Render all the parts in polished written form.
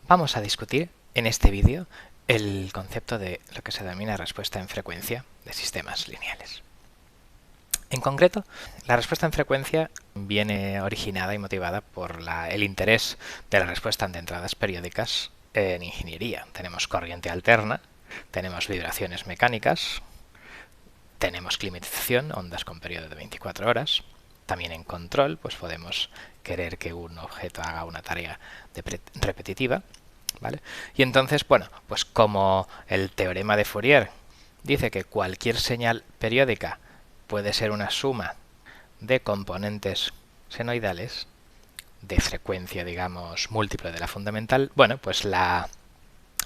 Vamos a discutir en este vídeo el concepto de lo que se denomina respuesta en frecuencia de sistemas lineales. En concreto, la respuesta en frecuencia viene originada y motivada por el interés de la respuesta ante entradas periódicas en ingeniería. Tenemos corriente alterna, tenemos vibraciones mecánicas, tenemos climatización, ondas con periodo de 24 horas. También en control, pues podemos querer que un objeto haga una tarea repetitiva, ¿vale? Y entonces, bueno, pues como el teorema de Fourier dice que cualquier señal periódica puede ser una suma de componentes senoidales de frecuencia, digamos, múltiple de la fundamental, bueno, pues la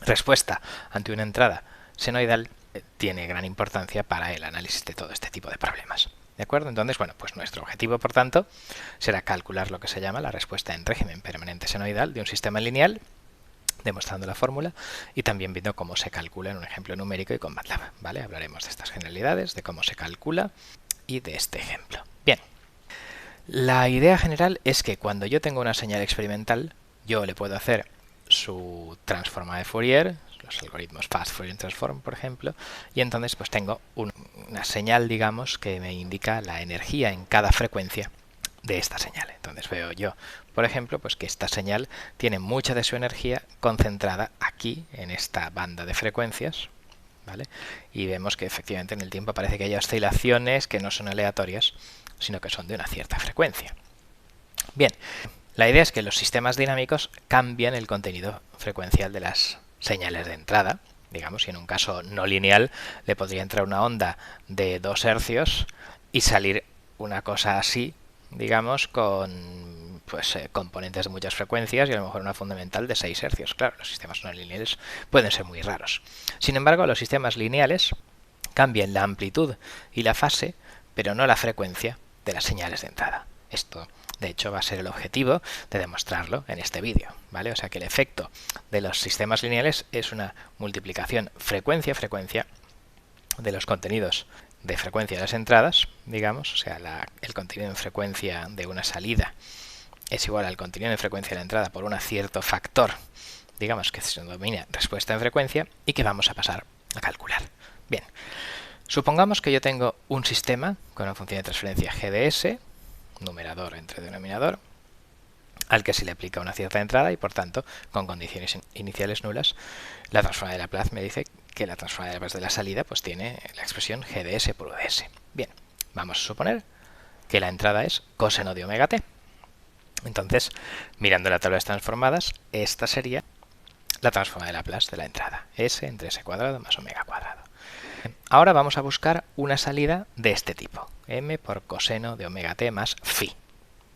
respuesta ante una entrada senoidal tiene gran importancia para el análisis de todo este tipo de problemas. ¿De acuerdo? Entonces, bueno, pues nuestro objetivo, por tanto, será calcular lo que se llama la respuesta en régimen permanente senoidal de un sistema lineal, demostrando la fórmula y también viendo cómo se calcula en un ejemplo numérico y con MATLAB, ¿vale? Hablaremos de estas generalidades, de cómo se calcula y de este ejemplo. Bien, la idea general es que cuando yo tengo una señal experimental, yo le puedo hacer su transforma de Fourier, los algoritmos Fast Fourier Transform, por ejemplo, y entonces pues tengo una señal, digamos, que me indica la energía en cada frecuencia de esta señal. Entonces veo yo, por ejemplo, pues que esta señal tiene mucha de su energía concentrada aquí, en esta banda de frecuencias, ¿vale? Y vemos que efectivamente en el tiempo parece que hay oscilaciones que no son aleatorias, sino que son de una cierta frecuencia. Bien, la idea es que los sistemas dinámicos cambian el contenido frecuencial de las señales de entrada. Digamos, si en un caso no lineal le podría entrar una onda de 2 hercios y salir una cosa así, digamos, con pues componentes de muchas frecuencias y a lo mejor una fundamental de 6 hercios. Claro, los sistemas no lineales pueden ser muy raros. Sin embargo, los sistemas lineales cambian la amplitud y la fase, pero no la frecuencia de las señales de entrada. Esto, de hecho, va a ser el objetivo de demostrarlo en este vídeo, ¿vale? O sea que el efecto de los sistemas lineales es una multiplicación frecuencia-frecuencia de los contenidos de frecuencia de las entradas, digamos, o sea, el contenido en frecuencia de una salida es igual al contenido en frecuencia de la entrada por un cierto factor, digamos, que se denomina respuesta en frecuencia y que vamos a pasar a calcular. Bien, supongamos que yo tengo un sistema con una función de transferencia GDS, numerador entre denominador, al que se le aplica una cierta entrada y por tanto con condiciones iniciales nulas. La transforma de Laplace me dice que la transforma de Laplace de la salida pues tiene la expresión GDS por UDS. Bien, vamos a suponer que la entrada es coseno de omega t. Entonces, mirando la tabla de transformadas, esta sería la transforma de Laplace de la entrada, s entre s cuadrado más omega cuadrado. Ahora vamos a buscar una salida de este tipo, m por coseno de omega t más phi,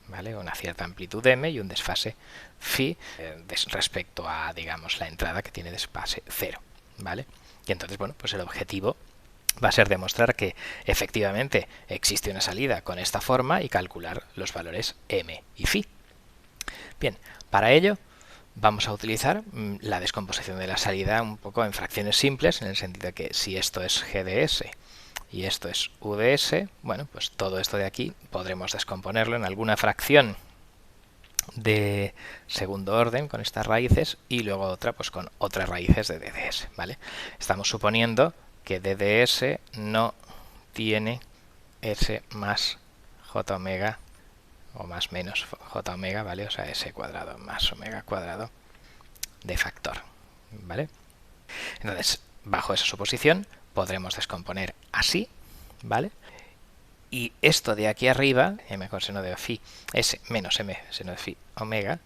¿vale? Una cierta amplitud m y un desfase phi respecto a, digamos, la entrada que tiene desfase 0, ¿vale? Y entonces, bueno, pues el objetivo va a ser demostrar que efectivamente existe una salida con esta forma y calcular los valores m y phi. Bien, para ello vamos a utilizar la descomposición de la salida un poco en fracciones simples, en el sentido de que si esto es GDS y esto es UDS, bueno, pues todo esto de aquí podremos descomponerlo en alguna fracción de segundo orden con estas raíces y luego otra pues con otras raíces de DDS, ¿vale? Estamos suponiendo que DDS no tiene S más J omega o más menos J omega, ¿vale? O sea, S cuadrado más omega cuadrado de factor, ¿vale? Entonces, bajo esa suposición, podremos descomponer así, ¿vale? Y esto de aquí arriba, m con seno de phi, s menos m seno de phi omega,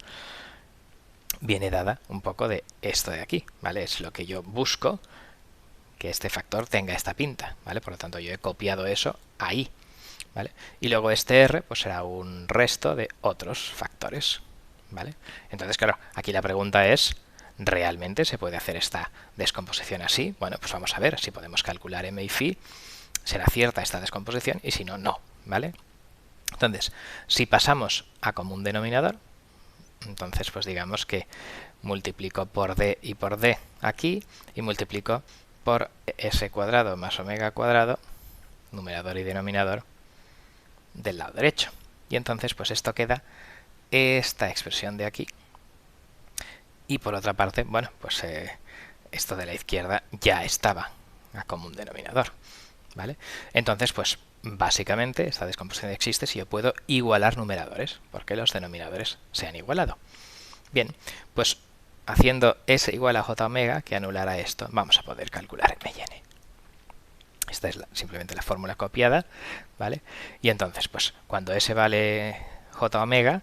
viene dada un poco de esto de aquí, ¿vale? Es lo que yo busco, que este factor tenga esta pinta, ¿vale? Por lo tanto, yo he copiado eso ahí, ¿vale? Y luego este r pues será un resto de otros factores, ¿vale? Entonces, claro, aquí la pregunta es, ¿realmente se puede hacer esta descomposición así? Bueno, pues vamos a ver si podemos calcular m y phi, será cierta esta descomposición y si no, no, ¿vale? Entonces, si pasamos a común denominador, entonces pues digamos que multiplico por d y por d aquí y multiplico por s cuadrado más omega cuadrado, numerador y denominador, del lado derecho. Y entonces pues esto queda esta expresión de aquí, Y por otra parte, bueno, pues esto de la izquierda ya estaba a común denominador, ¿vale? Entonces, pues básicamente esta descomposición existe si yo puedo igualar numeradores, porque los denominadores se han igualado. Bien, pues haciendo S igual a J omega, que anulará esto, vamos a poder calcular M y N. Esta es simplemente la fórmula copiada, ¿vale? Y entonces, pues cuando S vale J omega,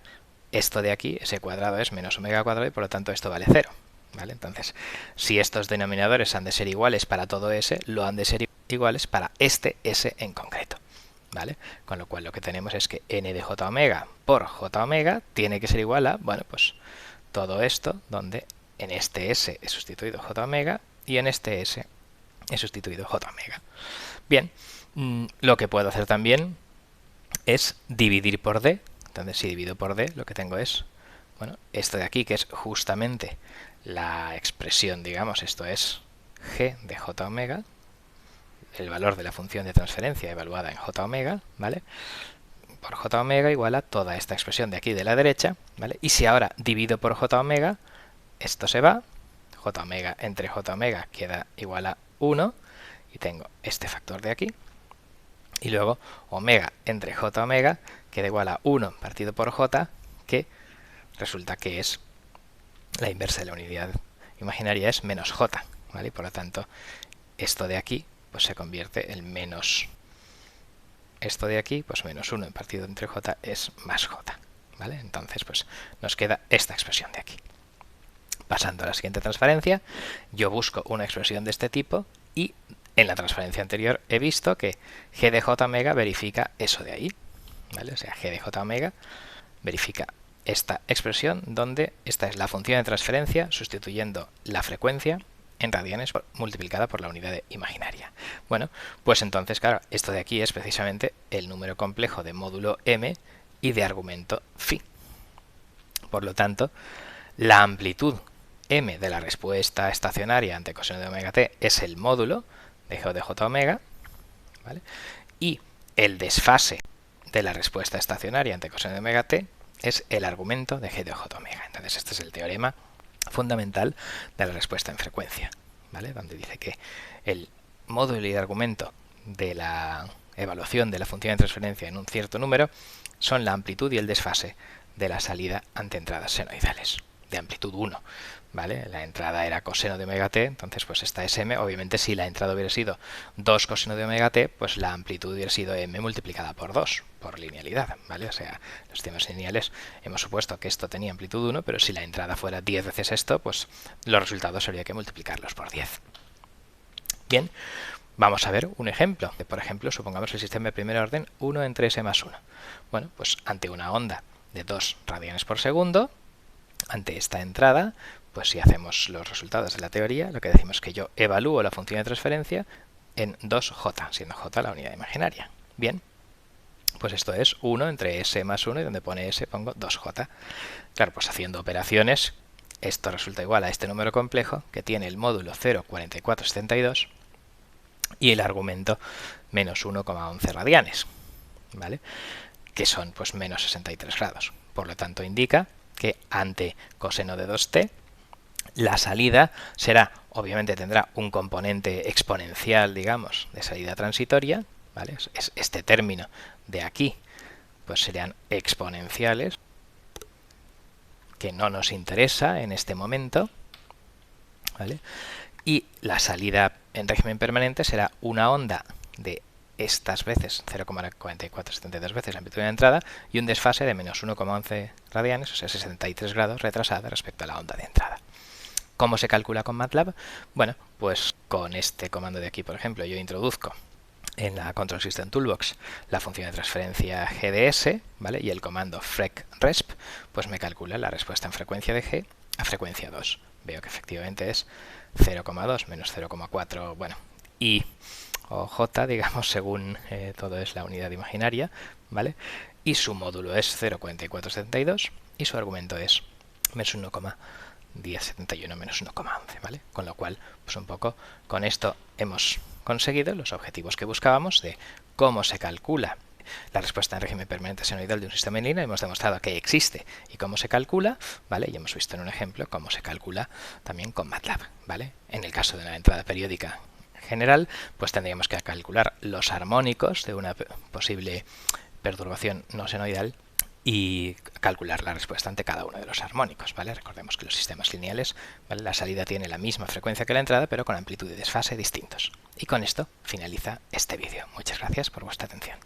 esto de aquí, S cuadrado es menos omega cuadrado y por lo tanto esto vale 0. ¿Vale? Entonces, si estos denominadores han de ser iguales para todo S, lo han de ser iguales para este S en concreto. ¿Vale? Con lo cual lo que tenemos es que n de j omega por j omega tiene que ser igual a, bueno, pues todo esto donde en este S he sustituido j omega y en este S he sustituido j omega. Bien, lo que puedo hacer también es dividir por d. Entonces, si divido por d, lo que tengo es, bueno, esto de aquí, que es justamente la expresión, digamos, esto es g de j omega, el valor de la función de transferencia evaluada en j omega, ¿vale? Por j omega igual a toda esta expresión de aquí de la derecha, ¿vale? Y si ahora divido por j omega, esto se va, j omega entre j omega queda igual a 1, y tengo este factor de aquí, y luego omega entre j omega queda igual a 1 partido por j, que resulta que es la inversa de la unidad imaginaria, es menos j, ¿vale? Y por lo tanto, esto de aquí pues se convierte en menos esto de aquí, pues menos 1 partido entre j es más j, ¿vale? Entonces, pues nos queda esta expresión de aquí. Pasando a la siguiente transferencia, yo busco una expresión de este tipo y en la transferencia anterior he visto que g de j omega verifica eso de ahí, ¿vale? O sea, g de j omega verifica esta expresión donde esta es la función de transferencia sustituyendo la frecuencia en radianes multiplicada por la unidad imaginaria. Bueno, pues entonces, claro, esto de aquí es precisamente el número complejo de módulo m y de argumento phi. Por lo tanto, la amplitud m de la respuesta estacionaria ante coseno de omega t es el módulo de g de j omega, ¿vale? Y el desfase de la respuesta estacionaria ante coseno de omega t es el argumento de g de j omega. Entonces, este es el teorema fundamental de la respuesta en frecuencia, ¿vale? Donde dice que el módulo y el argumento de la evaluación de la función de transferencia en un cierto número son la amplitud y el desfase de la salida ante entradas senoidales, de amplitud 1. ¿Vale? La entrada era coseno de omega t, entonces pues esta es m. Obviamente si la entrada hubiera sido 2 coseno de omega t, pues la amplitud hubiera sido m multiplicada por 2, por linealidad, ¿vale? O sea, los sistemas lineales hemos supuesto que esto tenía amplitud 1, pero si la entrada fuera 10 veces esto, pues los resultados habría que multiplicarlos por 10. Bien, vamos a ver un ejemplo. Por ejemplo, supongamos el sistema de primer orden 1 entre s más 1. Bueno, pues ante una onda de 2 radianes por segundo, ante esta entrada, pues si hacemos los resultados de la teoría, lo que decimos es que yo evalúo la función de transferencia en 2j, siendo j la unidad imaginaria. Bien, pues esto es 1 entre s más 1 y donde pone s pongo 2j. Claro, pues haciendo operaciones, esto resulta igual a este número complejo que tiene el módulo 0,4472 y el argumento menos 1,11 radianes, ¿vale? Que son pues menos 63 grados. Por lo tanto, indica que ante coseno de 2t, la salida será, obviamente tendrá un componente exponencial, digamos, de salida transitoria, ¿vale? Es este término de aquí, pues serían exponenciales, que no nos interesa en este momento, ¿vale? Y la salida en régimen permanente será una onda de estas veces 0,4472 veces la amplitud de entrada y un desfase de menos 1,11 radianes, o sea 63 grados retrasada respecto a la onda de entrada. ¿Cómo se calcula con MATLAB? Bueno, pues con este comando de aquí, por ejemplo, yo introduzco en la Control System Toolbox la función de transferencia GDS, ¿vale? Y el comando FREC-RESP, pues me calcula la respuesta en frecuencia de G a frecuencia 2. Veo que efectivamente es 0,2 menos 0,4, bueno, y o j, digamos, según todo es la unidad imaginaria, ¿vale? Y su módulo es 0,4472 y su argumento es menos 1,1071 menos 1,11, ¿vale? Con lo cual, pues un poco con esto hemos conseguido los objetivos que buscábamos de cómo se calcula la respuesta en régimen permanente senoidal de un sistema en línea, hemos demostrado que existe y cómo se calcula, ¿vale? Y hemos visto en un ejemplo cómo se calcula también con MATLAB, ¿vale? En el caso de una entrada periódica general, pues tendríamos que calcular los armónicos de una posible perturbación no senoidal y calcular la respuesta ante cada uno de los armónicos, ¿vale? Recordemos que los sistemas lineales, ¿vale? La salida tiene la misma frecuencia que la entrada, pero con amplitud y desfase distintos. Y con esto finaliza este vídeo. Muchas gracias por vuestra atención.